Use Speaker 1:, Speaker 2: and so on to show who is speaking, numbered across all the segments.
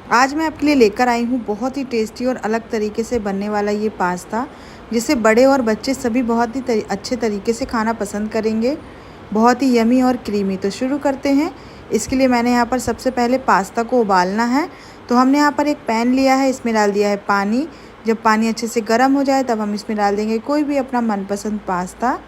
Speaker 1: आज मैं आपके लिए लेकर आई हूँ बहुत ही टेस्टी और अलग तरीके से बनने वाला ये पास्ता, जिसे बड़े और बच्चे सभी बहुत ही अच्छे तरीके से खाना पसंद करेंगे। बहुत ही यमी और क्रीमी। तो शुरू करते हैं। इसके लिए मैंने यहाँ पर सबसे पहले पास्ता को उबालना है। तो हमने यहाँ पर एक पैन लिया है, इसमें डाल दिया है पानी। जब पानी अच्छे से गर्म हो जाए तब हम इसमें डाल देंगे कोई भी अपना मनपसंद पास्ता,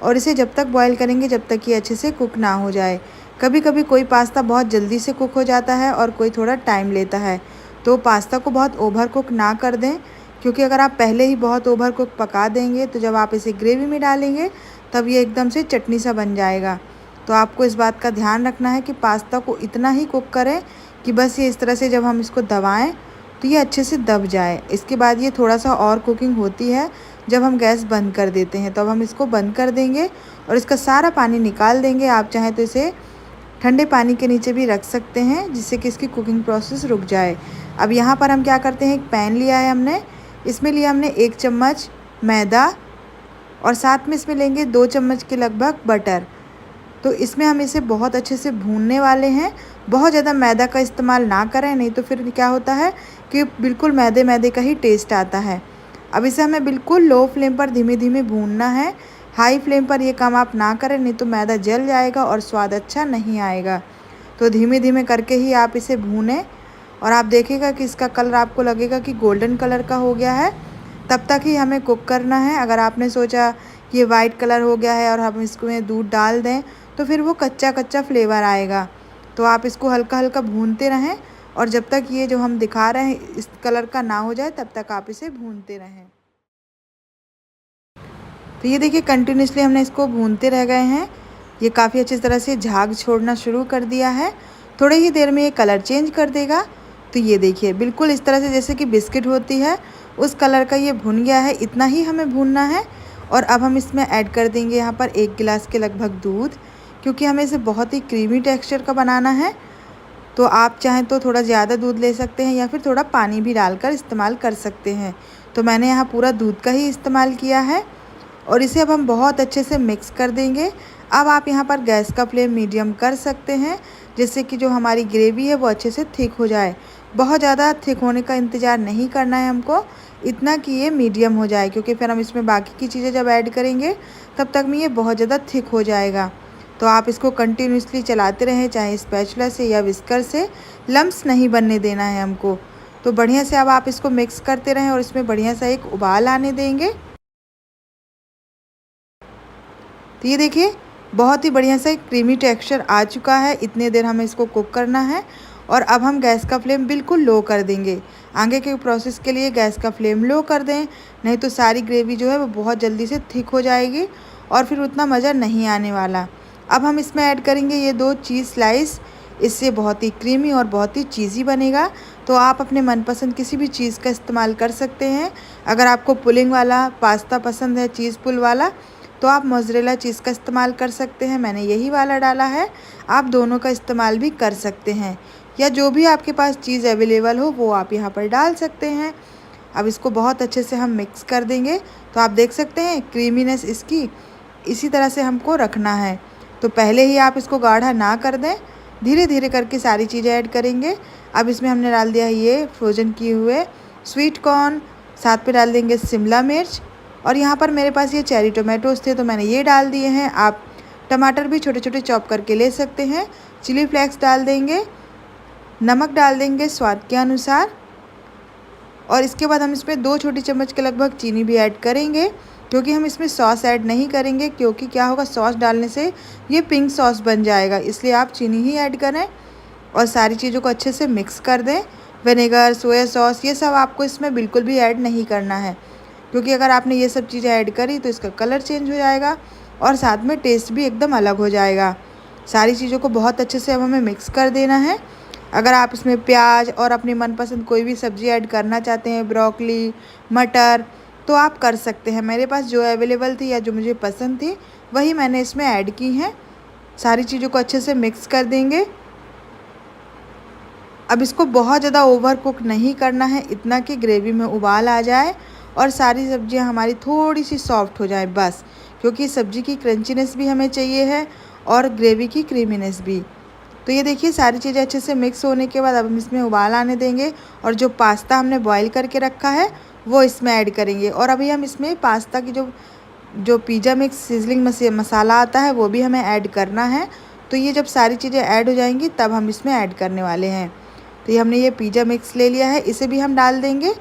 Speaker 1: और इसे जब तक बॉईल करेंगे जब तक ये अच्छे से कुक ना हो जाए। कभी कभी कोई पास्ता बहुत जल्दी से कुक हो जाता है और कोई थोड़ा टाइम लेता है। तो पास्ता को बहुत ओवर कुक ना कर दें, क्योंकि अगर आप पहले ही बहुत ओवर कुक पका देंगे तो जब आप इसे ग्रेवी में डालेंगे तब ये एकदम से चटनी सा बन जाएगा। तो आपको इस बात का ध्यान रखना है कि पास्ता को इतना ही कुक करें कि बस ये इस तरह से जब हम इसको दबाएँ तो ये अच्छे से दब जाए। इसके बाद ये थोड़ा सा और कुकिंग होती है जब हम गैस बंद कर देते हैं। तो अब हम इसको बंद कर देंगे और इसका सारा पानी निकाल देंगे। आप चाहें तो इसे ठंडे पानी के नीचे भी रख सकते हैं, जिससे कि इसकी कुकिंग प्रोसेस रुक जाए। अब यहाँ पर हम क्या करते हैं, एक पैन लिया है हमने, इसमें लिया हमने 1 चम्मच मैदा और साथ में इसमें लेंगे 2 चम्मच के लगभग बटर। तो इसमें हम इसे बहुत अच्छे से भूनने वाले हैं। बहुत ज़्यादा मैदा का इस्तेमाल ना करें, नहीं तो फिर क्या होता है कि बिल्कुल मैदे मैदे का ही टेस्ट आता है। अब इसे हमें बिल्कुल लो फ्लेम पर धीमे धीमे भूनना है। हाई फ्लेम पर ये काम आप ना करें, नहीं तो मैदा जल जाएगा और स्वाद अच्छा नहीं आएगा। तो धीमे धीमे करके ही आप इसे भूनें और आप देखेगा कि इसका कलर आपको लगेगा कि गोल्डन कलर का हो गया है। तब तक ही हमें कुक करना है। अगर आपने सोचा कि ये वाइट कलर हो गया है और हम इसमें दूध डाल दें तो फिर वो कच्चा कच्चा फ्लेवर आएगा। तो आप इसको हल्का हल्का भूनते रहें और जब तक ये जो हम दिखा रहे हैं इस कलर का ना हो जाए तब तक आप इसे भूनते रहें। तो ये देखिए कंटिन्यूसली हमने इसको भूनते रह गए हैं। ये काफ़ी अच्छी तरह से झाग छोड़ना शुरू कर दिया है। थोड़ी ही देर में ये कलर चेंज कर देगा। तो ये देखिए बिल्कुल इस तरह से जैसे कि बिस्किट होती है उस कलर का ये भुन गया है। इतना ही हमें भूनना है। और अब हम इसमें ऐड कर देंगे यहाँ पर 1 गिलास के लगभग दूध, क्योंकि हमें इसे बहुत ही क्रीमी टेक्सचर का बनाना है। तो आप चाहें तो थोड़ा ज़्यादा दूध ले सकते हैं या फिर थोड़ा पानी भी डालकर इस्तेमाल कर सकते हैं। तो मैंने यहाँ पूरा दूध का ही इस्तेमाल किया है और इसे अब हम बहुत अच्छे से मिक्स कर देंगे। अब आप यहाँ पर गैस का फ्लेम मीडियम कर सकते हैं, जिससे कि जो हमारी ग्रेवी है वो अच्छे से थिक हो जाए। बहुत ज़्यादा थिक होने का इंतज़ार नहीं करना है हमको, इतना कि ये मीडियम हो जाए, क्योंकि फिर हम इसमें बाकी की चीज़ें जब ऐड करेंगे तब तक में ये बहुत ज़्यादा थिक हो जाएगा। तो आप इसको कंटिन्यूसली चलाते रहें, चाहे स्पैचुला से या विस्कर से। लम्स नहीं बनने देना है हमको। तो बढ़िया से अब आप इसको मिक्स करते रहें और इसमें बढ़िया सा एक उबाल आने देंगे। तो ये देखिए बहुत ही बढ़िया सा क्रीमी टेक्सचर आ चुका है। इतने देर हमें इसको कुक करना है और अब हम गैस का फ्लेम बिल्कुल लो कर देंगे। आगे के प्रोसेस के लिए गैस का फ्लेम लो कर दें, नहीं तो सारी ग्रेवी जो है वो बहुत जल्दी से थिक हो जाएगी और फिर उतना मज़ा नहीं आने वाला। अब हम इसमें ऐड करेंगे ये 2 चीज़ स्लाइस। इससे बहुत ही क्रीमी और बहुत ही चीज़ी बनेगा। तो आप अपने मनपसंद किसी भी चीज़ का इस्तेमाल कर सकते हैं। अगर आपको पुलिंग वाला पास्ता पसंद है, चीज़ पुल वाला, तो आप मोज़रेला चीज़ का इस्तेमाल कर सकते हैं। मैंने यही वाला डाला है। आप दोनों का इस्तेमाल भी कर सकते हैं, या जो भी आपके पास चीज़ अवेलेबल हो वो आप यहाँ पर डाल सकते हैं। अब इसको बहुत अच्छे से हम मिक्स कर देंगे। तो आप देख सकते हैं क्रीमीनेस इसकी इसी तरह से हमको रखना है। तो पहले ही आप इसको गाढ़ा ना कर दें, धीरे धीरे करके सारी चीज़ें ऐड करेंगे। अब इसमें हमने डाल दिया है ये फ्रोजन किए हुए स्वीट कॉर्न, साथ में डाल देंगे शिमला मिर्च, और यहाँ पर मेरे पास ये चेरी टोमेटोज़ थे तो मैंने ये डाल दिए हैं। आप टमाटर भी छोटे छोटे चॉप करके ले सकते हैं। चिली फ्लेक्स डाल देंगे, नमक डाल देंगे स्वाद के अनुसार, और इसके बाद हम इसमें 2 छोटी चम्मच के लगभग चीनी भी ऐड करेंगे, क्योंकि हम इसमें सॉस ऐड नहीं करेंगे। क्योंकि क्या होगा, सॉस डालने से ये पिंक सॉस बन जाएगा, इसलिए आप चीनी ही ऐड करें और सारी चीज़ों को अच्छे से मिक्स कर दें। विनेगर, सोया सॉस, ये सब आपको इसमें बिल्कुल भी ऐड नहीं करना है, क्योंकि अगर आपने ये सब चीज़ें ऐड करी तो इसका कलर चेंज हो जाएगा और साथ में टेस्ट भी एकदम अलग हो जाएगा। सारी चीज़ों को बहुत अच्छे से अब हमें मिक्स कर देना है। अगर आप इसमें प्याज और अपनी मनपसंद कोई भी सब्ज़ी ऐड करना चाहते हैं, ब्रोकली, मटर, तो आप कर सकते हैं। मेरे पास जो अवेलेबल थी या जो मुझे पसंद थी वही मैंने इसमें ऐड की हैं। सारी चीज़ों को अच्छे से मिक्स कर देंगे। अब इसको बहुत ज़्यादा ओवर कुक नहीं करना है, इतना कि ग्रेवी में उबाल आ जाए और सारी सब्जियां हमारी थोड़ी सी सॉफ्ट हो जाए बस, क्योंकि सब्ज़ी की क्रंचीनेस भी हमें चाहिए है और ग्रेवी की क्रीमीनेस भी। तो ये देखिए सारी चीज़ें अच्छे से मिक्स होने के बाद अब हम इसमें उबाल आने देंगे और जो पास्ता हमने बॉईल करके रखा है वो इसमें ऐड करेंगे। और अभी हम इसमें पास्ता की जो जो पिज़्ज़ा मिक्स सिजलिंग मसाला आता है वो भी हमें ऐड करना है। तो ये जब सारी चीज़ें ऐड हो जाएंगी तब हम इसमें ऐड करने वाले हैं। तो ये हमने ये पिज़्ज़ा मिक्स ले लिया है, इसे भी हम डाल देंगे,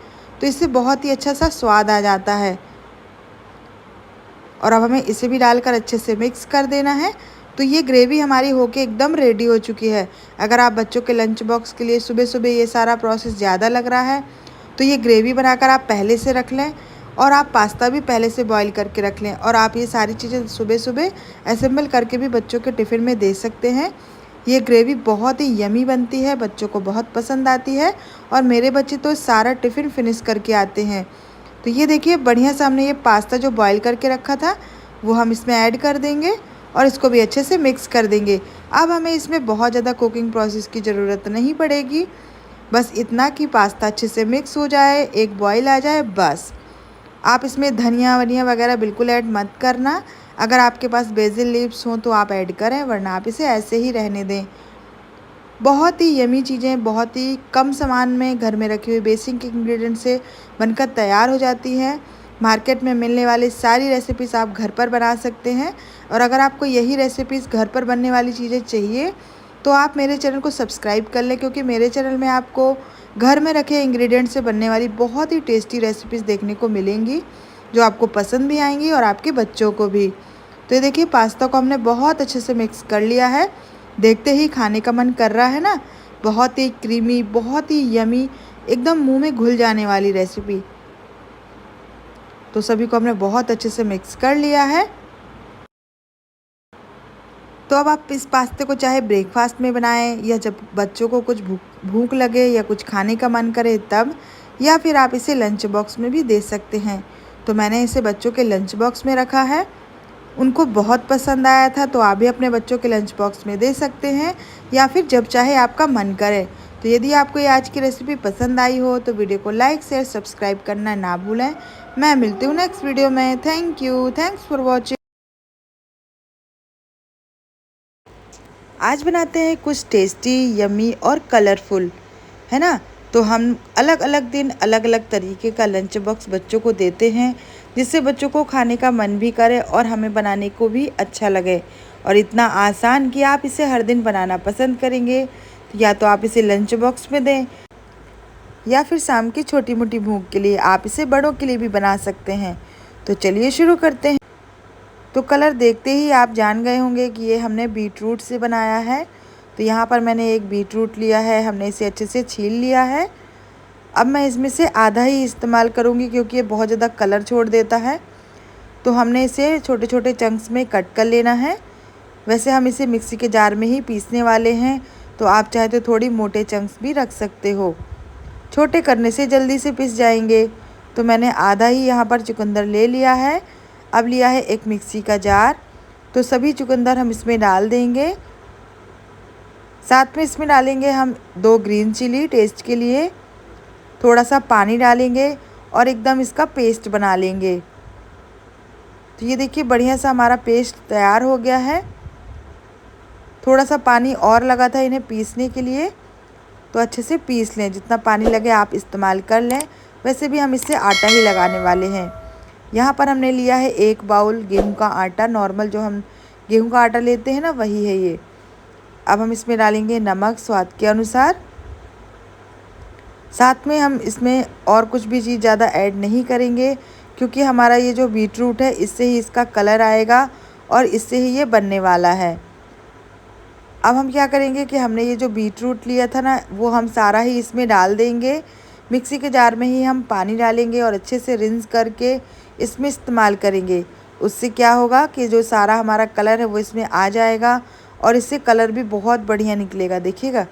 Speaker 1: तो इससे बहुत ही अच्छा सा स्वाद आ जाता है। और अब हमें इसे भी डालकर अच्छे से मिक्स कर देना है। तो ये ग्रेवी हमारी होके एकदम रेडी हो चुकी है। अगर आप बच्चों के लंच बॉक्स के लिए सुबह सुबह ये सारा प्रोसेस ज़्यादा लग रहा है तो ये ग्रेवी बनाकर आप पहले से रख लें और आप पास्ता भी पहले से बॉईल करके रख लें और आप ये सारी चीज़ें सुबह सुबह असेंबल करके भी बच्चों के टिफ़िन में दे सकते हैं। ये ग्रेवी बहुत ही यमी बनती है, बच्चों को बहुत पसंद आती है और मेरे बच्चे तो सारा टिफ़िन फिनिश करके आते हैं। तो ये देखिए बढ़िया सा हमने ये पास्ता जो बॉईल करके रखा था वो हम इसमें ऐड कर देंगे और इसको भी अच्छे से मिक्स कर देंगे। अब हमें इसमें बहुत ज़्यादा कुकिंग प्रोसेस की ज़रूरत नहीं पड़ेगी, बस इतना कि पास्ता अच्छे से मिक्स हो जाए, एक बॉईल आ जाए, बस। आप इसमें धनिया वनिया वगैरह बिल्कुल ऐड मत करना। अगर आपके पास बेसिल लीव्स हों तो आप ऐड करें, वरना आप इसे ऐसे ही रहने दें। बहुत ही यमी चीज़ें बहुत ही कम सामान में घर में रखे हुए बेसिक इंग्रेडिएंट से बनकर तैयार हो जाती हैं। मार्केट में मिलने वाली सारी रेसिपीज़ आप घर पर बना सकते हैं। और अगर आपको यही रेसिपीज़ घर पर बनने वाली चीज़ें चाहिए तो आप मेरे चैनल को सब्सक्राइब कर लें, क्योंकि मेरे चैनल में आपको घर में रखे इंग्रेडिएंट से बनने वाली बहुत ही टेस्टी रेसिपीज़ देखने को मिलेंगी जो आपको पसंद भी आएंगी और आपके बच्चों को भी। तो ये देखिए पास्ता को हमने बहुत अच्छे से मिक्स कर लिया है। देखते ही खाने का मन कर रहा है ना। बहुत ही क्रीमी, बहुत ही यमी, एकदम मुंह में घुल जाने वाली रेसिपी। तो सभी को हमने बहुत अच्छे से मिक्स कर लिया है। तो अब आप इस पास्ते को चाहे ब्रेकफास्ट में बनाएं या जब बच्चों को कुछ भूख लगे या कुछ खाने का मन करे तब, या फिर आप इसे लंच बॉक्स में भी दे सकते हैं। तो मैंने इसे बच्चों के लंच बॉक्स में रखा है, उनको बहुत पसंद आया था, तो आप भी अपने बच्चों के लंच बॉक्स में दे सकते हैं या फिर जब चाहे आपका मन करे। तो यदि आपको ये आज की रेसिपी पसंद आई हो तो वीडियो को लाइक शेयर सब्सक्राइब करना ना भूलें। मैं मिलती हूँ नेक्स्ट वीडियो में। Thank you, thanks for watching. आज बनाते हैं कुछ टेस्टी, यम्मी और कलरफुल, है ना। तो हम अलग अलग दिन अलग अलग तरीके का लंच बॉक्स बच्चों को देते हैं, जिससे बच्चों को खाने का मन भी करे और हमें बनाने को भी अच्छा लगे। और इतना आसान कि आप इसे हर दिन बनाना पसंद करेंगे। या तो आप इसे लंच बॉक्स में दें या फिर शाम की छोटी मोटी भूख के लिए आप इसे बड़ों के लिए भी बना सकते हैं। तो चलिए शुरू करते हैं। तो कलर देखते ही आप जान गए होंगे कि ये हमने बीट रूट से बनाया है। तो यहाँ पर मैंने एक बीट रूट लिया है, हमने इसे अच्छे से छील लिया है। अब मैं इसमें से आधा ही इस्तेमाल करूँगी क्योंकि ये बहुत ज़्यादा कलर छोड़ देता है। तो हमने इसे छोटे छोटे चंक्स में कट कर लेना है। वैसे हम इसे मिक्सी के जार में ही पीसने वाले हैं, तो आप चाहे तो थोड़ी मोटे चंक्स भी रख सकते हो, छोटे करने से जल्दी से पिस जाएंगे। तो मैंने आधा ही यहाँ पर चुकंदर ले लिया है। अब लिया है एक मिक्सी का जार, तो सभी चुकंदर हम इसमें डाल देंगे। साथ में इसमें डालेंगे हम 2 ग्रीन चिली टेस्ट के लिए, थोड़ा सा पानी डालेंगे और एकदम इसका पेस्ट बना लेंगे। तो ये देखिए बढ़िया सा हमारा पेस्ट तैयार हो गया है। थोड़ा सा पानी और लगा था इन्हें पीसने के लिए, तो अच्छे से पीस लें। जितना पानी लगे आप इस्तेमाल कर लें। वैसे भी हम इससे आटा ही लगाने वाले हैं। यहाँ पर हमने लिया है 1 बाउल गेहूं का आटा, नॉर्मल जो हम गेहूं का आटा लेते हैं ना, वही है ये। अब हम इसमें डालेंगे नमक स्वाद के अनुसार। साथ में हम इसमें और कुछ भी चीज़ ज़्यादा ऐड नहीं करेंगे, क्योंकि हमारा ये जो बीट रूट है इससे ही इसका कलर आएगा और इससे ही ये बनने वाला है। अब हम क्या करेंगे कि हमने ये जो बीट रूट लिया था ना, वो हम सारा ही इसमें डाल देंगे। मिक्सी के जार में ही हम पानी डालेंगे और अच्छे से रिंस करके इसमें इस्तेमाल करेंगे। उससे क्या होगा कि जो सारा हमारा कलर है वो इसमें आ जाएगा और इससे कलर भी बहुत बढ़िया निकलेगा। देखिएगा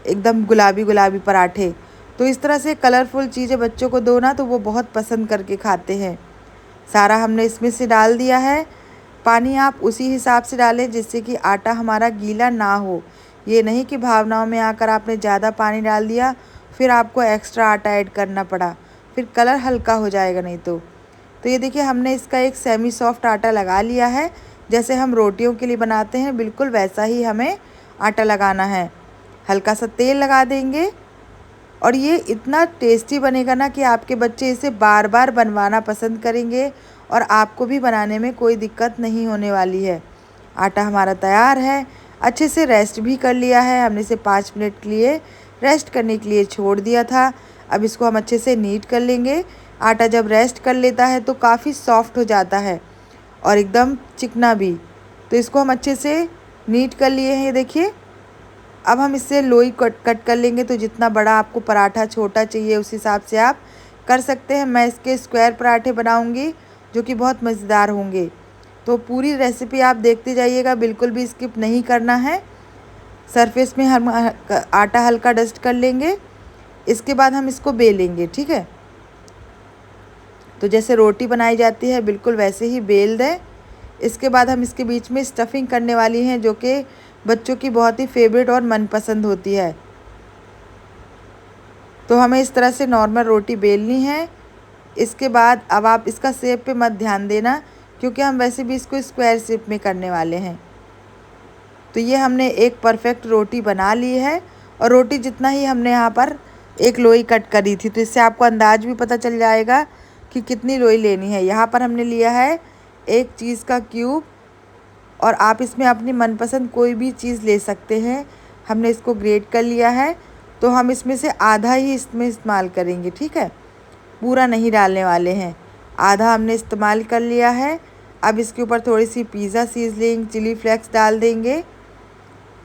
Speaker 1: एकदम गुलाबी गुलाबी पराठे। तो इस तरह से कलरफुल चीज़ें बच्चों को दो ना, तो वो बहुत पसंद करके खाते हैं। सारा हमने इसमें से डाल दिया है। पानी आप उसी हिसाब से डालें जिससे कि आटा हमारा गीला ना हो। ये नहीं कि भावनाओं में आकर आपने ज़्यादा पानी डाल दिया फिर आपको एक्स्ट्रा आटा ऐड करना पड़ा, फिर कलर हल्का हो जाएगा नहीं तो ये देखिए हमने इसका एक सेमी सॉफ्ट आटा लगा लिया है। जैसे हम रोटियों के लिए बनाते हैं बिल्कुल वैसा ही हमें आटा लगाना है। हल्का सा तेल लगा देंगे और ये इतना टेस्टी बनेगा ना कि आपके बच्चे इसे बार बार बनवाना पसंद करेंगे और आपको भी बनाने में कोई दिक्कत नहीं होने वाली है। आटा हमारा तैयार है। अच्छे से रेस्ट भी कर लिया है हमने। इसे 5 मिनट के लिए रेस्ट करने के लिए छोड़ दिया था। अब इसको हम अच्छे से नीट कर लेंगे। आटा जब रेस्ट कर लेता है तो काफ़ी सॉफ्ट हो जाता है और एकदम चिकना भी। तो इसको हम अच्छे से नीट कर लिए हैं, ये देखिए। अब हम इससे लोई कट कर लेंगे। तो जितना बड़ा आपको पराठा छोटा चाहिए उस हिसाब से आप कर सकते हैं। मैं इसके स्क्वायर पराठे बनाऊंगी जो कि बहुत मज़ेदार होंगे। तो पूरी रेसिपी आप देखते जाइएगा, बिल्कुल भी स्किप नहीं करना है। सरफेस में हम आटा हल्का डस्ट कर लेंगे। इसके बाद हम इसको बेलेंगे, ठीक है। तो जैसे रोटी बनाई जाती है बिल्कुल वैसे ही बेल दें। इसके बाद हम इसके बीच में स्टफिंग करने वाली हैं जो कि बच्चों की बहुत ही फेवरेट और मनपसंद होती है। तो हमें इस तरह से नॉर्मल रोटी बेलनी है। इसके बाद अब आप इसका शेप पे मत ध्यान देना क्योंकि हम वैसे भी इसको स्क्वायर शेप में करने वाले हैं। तो ये हमने एक परफेक्ट रोटी बना ली है और रोटी जितना ही हमने यहाँ पर एक लोई कट करी थी। तो इससे आपको अंदाज भी पता चल जाएगा कि कितनी लोई लेनी है। यहाँ पर हमने लिया है एक चीज़ का क्यूब और आप इसमें अपनी मनपसंद कोई भी चीज़ ले सकते हैं। हमने इसको ग्रेट कर लिया है। तो हम इसमें से आधा ही इसमें इस्तेमाल करेंगे, ठीक है। पूरा नहीं डालने वाले हैं, आधा हमने इस्तेमाल कर लिया है। अब इसके ऊपर थोड़ी सी पिज़्ज़ा सीजनिंग, चिली फ्लेक्स डाल देंगे।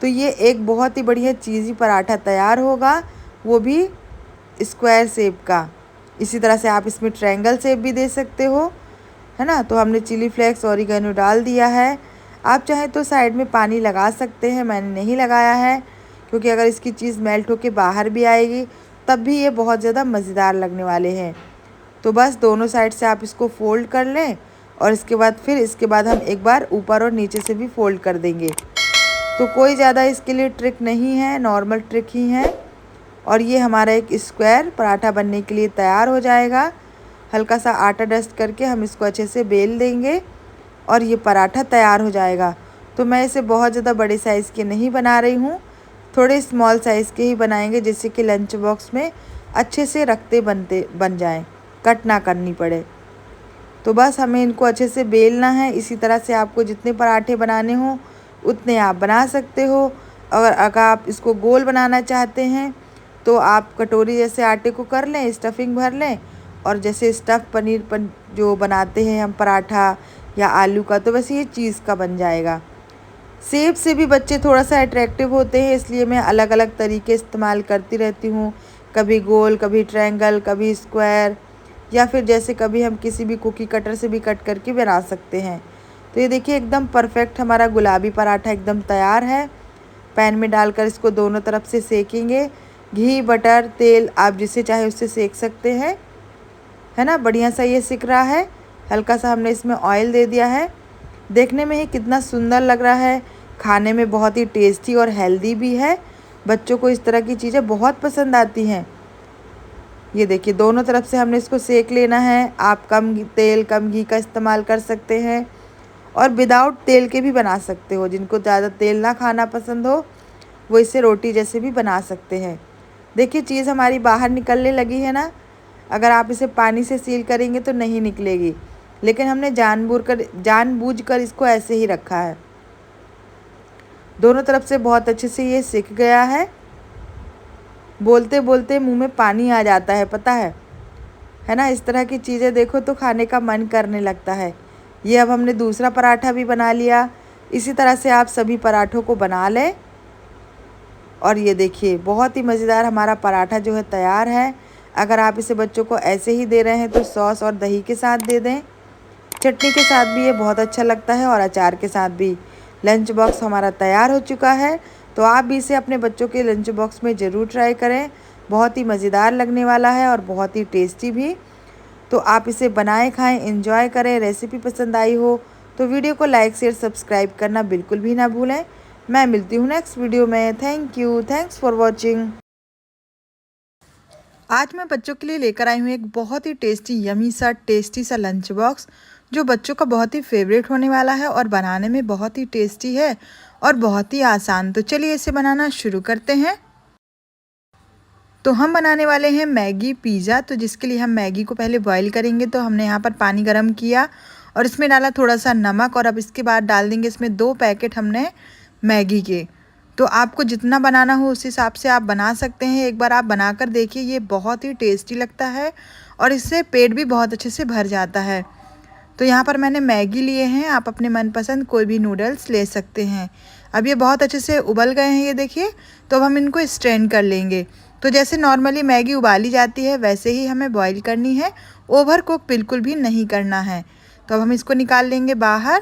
Speaker 1: तो ये एक बहुत ही बढ़िया चीज़ी पराठा तैयार होगा, वो भी स्क्वायर शेप का। इसी तरह से आप इसमें ट्रायंगल शेप भी दे सकते हो, है ना। तो हमने चिली फ्लेक्स ऑरिगेनो डाल दिया है। आप चाहें तो साइड में पानी लगा सकते हैं, मैंने नहीं लगाया है क्योंकि अगर इसकी चीज़ मेल्ट होके बाहर भी आएगी तब भी ये बहुत ज़्यादा मज़ेदार लगने वाले हैं। तो बस दोनों साइड से आप इसको फ़ोल्ड कर लें और इसके बाद हम एक बार ऊपर और नीचे से भी फ़ोल्ड कर देंगे। तो कोई ज़्यादा इसके लिए ट्रिक नहीं है, नॉर्मल ट्रिक ही है। और ये हमारा एक स्क्वायर पराठा बनने के लिए तैयार हो जाएगा। हल्का सा आटा डस्ट करके हम इसको अच्छे से बेल देंगे और ये पराठा तैयार हो जाएगा। तो मैं इसे बहुत ज़्यादा बड़े साइज़ के नहीं बना रही हूँ, थोड़े स्मॉल साइज़ के ही बनाएंगे जिससे कि लंच बॉक्स में अच्छे से बन जाएं, कट ना करनी पड़े। तो बस हमें इनको अच्छे से बेलना है। इसी तरह से आपको जितने पराठे बनाने हों उतने आप बना सकते हो। अगर आप इसको गोल बनाना चाहते हैं तो आप कटोरी जैसे आटे को कर लें, स्टफिंग भर लें और जैसे जो बनाते हैं हम पराठा या आलू का, तो वैसे ये चीज़ का बन जाएगा। शेप से भी बच्चे थोड़ा सा अट्रैक्टिव होते हैं, इसलिए मैं अलग अलग तरीके इस्तेमाल करती रहती हूँ। कभी गोल, कभी ट्रायंगल, कभी स्क्वायर, या फिर जैसे कभी हम किसी भी कुकी कटर से भी कट करके बना सकते हैं। तो ये देखिए एकदम परफेक्ट हमारा गुलाबी पराठा एकदम तैयार है। पैन में डालकर इसको दोनों तरफ से सेकेंगे। घी, बटर, तेल आप जिससे चाहे उससे सेक सकते हैं, है ना। बढ़िया सा ये सिक रहा है। हल्का सा हमने इसमें ऑयल दे दिया है। देखने में ही कितना सुंदर लग रहा है, खाने में बहुत ही टेस्टी और हेल्दी भी है। बच्चों को इस तरह की चीज़ें बहुत पसंद आती हैं। ये देखिए दोनों तरफ से हमने इसको सेक लेना है। आप कम तेल कम घी का इस्तेमाल कर सकते हैं और विदाउट तेल के भी बना सकते हो। जिनको ज़्यादा तेल ना खाना पसंद हो वो इसे रोटी जैसे भी बना सकते हैं। देखिए चीज़ हमारी बाहर निकलने लगी है ना। अगर आप इसे पानी से सील करेंगे तो नहीं निकलेगी, लेकिन हमने जानबूझकर इसको ऐसे ही रखा है। दोनों तरफ से बहुत अच्छे से ये सिक गया है। बोलते बोलते मुंह में पानी आ जाता है, पता है ना। इस तरह की चीज़ें देखो तो खाने का मन करने लगता है। ये अब हमने दूसरा पराठा भी बना लिया। इसी तरह से आप सभी पराठों को बना लें। और ये देखिए बहुत ही मज़ेदार हमारा पराठा जो है तैयार है। अगर आप इसे बच्चों को ऐसे ही दे रहे हैं तो सॉस और दही के साथ दे दें। चटनी के साथ भी ये बहुत अच्छा लगता है और अचार के साथ भी। लंच बॉक्स हमारा तैयार हो चुका है। तो आप भी इसे अपने बच्चों के लंच बॉक्स में ज़रूर ट्राई करें। बहुत ही मज़ेदार लगने वाला है और बहुत ही टेस्टी भी। तो आप इसे बनाएं, खाएं, एंजॉय करें। रेसिपी पसंद आई हो तो वीडियो को लाइक, शेयर, सब्सक्राइब करना बिल्कुल भी ना भूलें। मैं मिलती हूँ नेक्स्ट वीडियो में। Thank you, thanks for watching. आज मैं बच्चों के लिए लेकर आई हूँ एक बहुत ही टेस्टी सा लंच बॉक्स जो बच्चों का बहुत ही फेवरेट होने वाला है और बनाने में बहुत ही टेस्टी है और बहुत ही आसान। तो चलिए इसे बनाना शुरू करते हैं। तो हम बनाने वाले हैं मैगी पिज़्ज़ा। तो जिसके लिए हम मैगी को पहले बॉईल करेंगे। तो हमने यहाँ पर पानी गर्म किया और इसमें डाला थोड़ा सा नमक और अब इसके बाद डाल देंगे इसमें 2 पैकेट हमने मैगी के। तो आपको जितना बनाना हो उस हिसाब से आप बना सकते हैं। एक बार आप बनाकर देखिए, ये बहुत ही टेस्टी लगता है और इससे पेट भी बहुत अच्छे से भर जाता है। तो यहाँ पर मैंने मैगी लिए हैं, आप अपने मनपसंद कोई भी नूडल्स ले सकते हैं। अब ये बहुत अच्छे से उबल गए हैं, ये देखिए। तो अब हम इनको स्ट्रेन कर लेंगे। तो जैसे नॉर्मली मैगी उबाली जाती है वैसे ही हमें बॉईल करनी है, ओवर कुक बिल्कुल भी नहीं करना है। तो अब हम इसको निकाल लेंगे बाहर।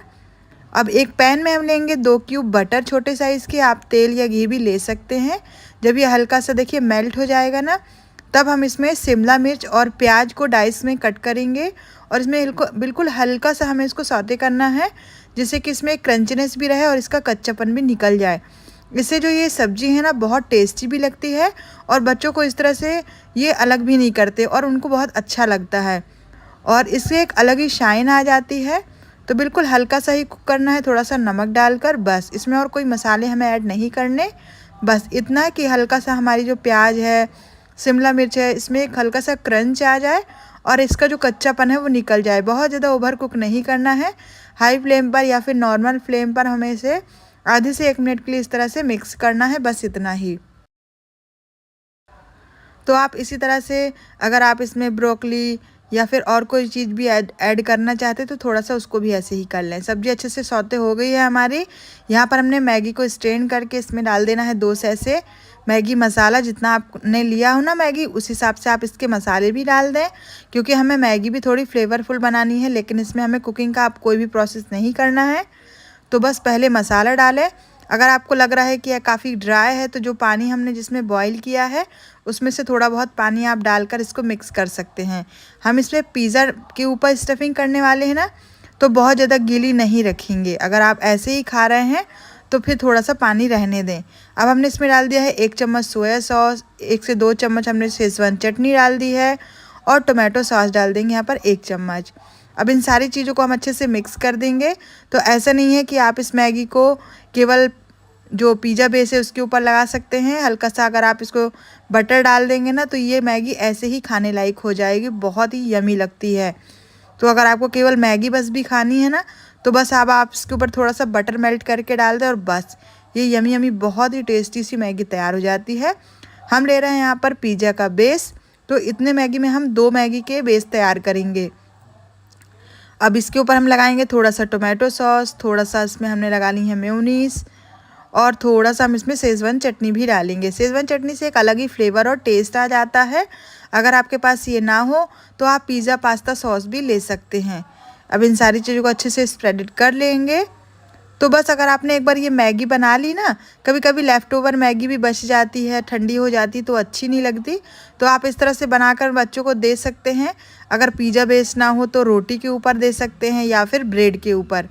Speaker 1: अब एक पैन में हम लेंगे 2 क्यूब बटर, छोटे साइज़ के। आप तेल या घी भी ले सकते हैं। जब ये हल्का सा देखिए मेल्ट हो जाएगा ना, तब हम इसमें शिमला मिर्च और प्याज को डाइस में कट करेंगे और इसमें बिल्कुल हल्का सा हमें इसको सौते करना है, जिससे कि इसमें क्रंचनेस भी रहे और इसका कच्चापन भी निकल जाए। इससे जो ये सब्ज़ी है ना बहुत टेस्टी भी लगती है और बच्चों को इस तरह से ये अलग भी नहीं करते और उनको बहुत अच्छा लगता है और इससे एक अलग ही शाइन आ जाती है। तो बिल्कुल हल्का सा ही कुक करना है, थोड़ा सा नमक डालकर बस। इसमें और कोई मसाले हमें ऐड नहीं करने, बस इतना कि हल्का सा हमारी जो प्याज है, शिमला मिर्च है, इसमें एक हल्का सा क्रंच आ जाए और इसका जो कच्चापन है वो निकल जाए। बहुत ज़्यादा ओवर कुक नहीं करना है। हाई फ्लेम पर या फिर नॉर्मल फ्लेम पर हमें इसे आधे से 1 मिनट के लिए इस तरह से मिक्स करना है, बस इतना ही। तो आप इसी तरह से अगर आप इसमें ब्रोकली या फिर और कोई चीज़ भी ऐड करना चाहते तो थोड़ा सा उसको भी ऐसे ही कर लें। सब्ज़ी अच्छे से सौते हो गई है हमारी। यहाँ पर हमने मैगी को स्ट्रेन करके इसमें डाल देना है 2 सैशे मैगी मसाला। जितना आपने लिया हो ना मैगी, उस हिसाब से आप इसके मसाले भी डाल दें, क्योंकि हमें मैगी भी थोड़ी फ्लेवरफुल बनानी है, लेकिन इसमें हमें कुकिंग का आप कोई भी प्रोसेस नहीं करना है। तो बस पहले मसाला डालें। अगर आपको लग रहा है कि यह काफ़ी ड्राई है तो जो पानी हमने जिसमें बॉईल किया है उसमें से थोड़ा बहुत पानी आप डालकर इसको मिक्स कर सकते हैं। हम इसमें पिज़्ज़ा के ऊपर स्टफिंग करने वाले हैं ना, तो बहुत ज़्यादा गीली नहीं रखेंगे। अगर आप ऐसे ही खा रहे हैं तो फिर थोड़ा सा पानी रहने दें। अब हमने इसमें डाल दिया है 1 चम्मच सोया सॉस, 1 से 2 चम्मच हमने शेज़वान चटनी डाल दी है और टोमेटो सॉस डाल देंगे यहाँ पर 1 चम्मच। अब इन सारी चीज़ों को हम अच्छे से मिक्स कर देंगे। तो ऐसा नहीं है कि आप इस मैगी को केवल जो पिज़्ज़ा बेस है उसके ऊपर लगा सकते हैं। हल्का सा अगर आप इसको बटर डाल देंगे ना तो ये मैगी ऐसे ही खाने लायक हो जाएगी, बहुत ही यमी लगती है। तो अगर आपको केवल मैगी बस भी खानी है ना, तो बस अब आप इसके ऊपर थोड़ा सा बटर मेल्ट करके डाल दें और बस ये यमी यमी बहुत ही टेस्टी सी मैगी तैयार हो जाती है। हम ले रहे हैं यहाँ पर पिज़्ज़ा का बेस। तो इतने मैगी में हम 2 मैगी के बेस तैयार करेंगे। अब इसके ऊपर हम लगाएंगे थोड़ा सा टोमेटो सॉस, थोड़ा सा इसमें हमने लगा ली है मेयोनीज़ और थोड़ा सा हम इसमें शेज़वान चटनी भी डालेंगे। शेज़वान चटनी से एक अलग ही फ्लेवर और टेस्ट आ जाता है। अगर आपके पास ये ना हो तो आप पिज़्ज़ा पास्ता सॉस भी ले सकते हैं। अब इन सारी चीज़ों को अच्छे से स्प्रेड कर लेंगे। तो बस अगर आपने एक बार ये मैगी बना ली ना, कभी कभी लेफ़्ट ओवर मैगी भी बच जाती है, ठंडी हो जाती तो अच्छी नहीं लगती। तो आप इस तरह से बनाकर बच्चों को दे सकते हैं। अगर पिज़्ज़ा बेस ना हो तो रोटी के ऊपर दे सकते हैं या फिर ब्रेड के ऊपर।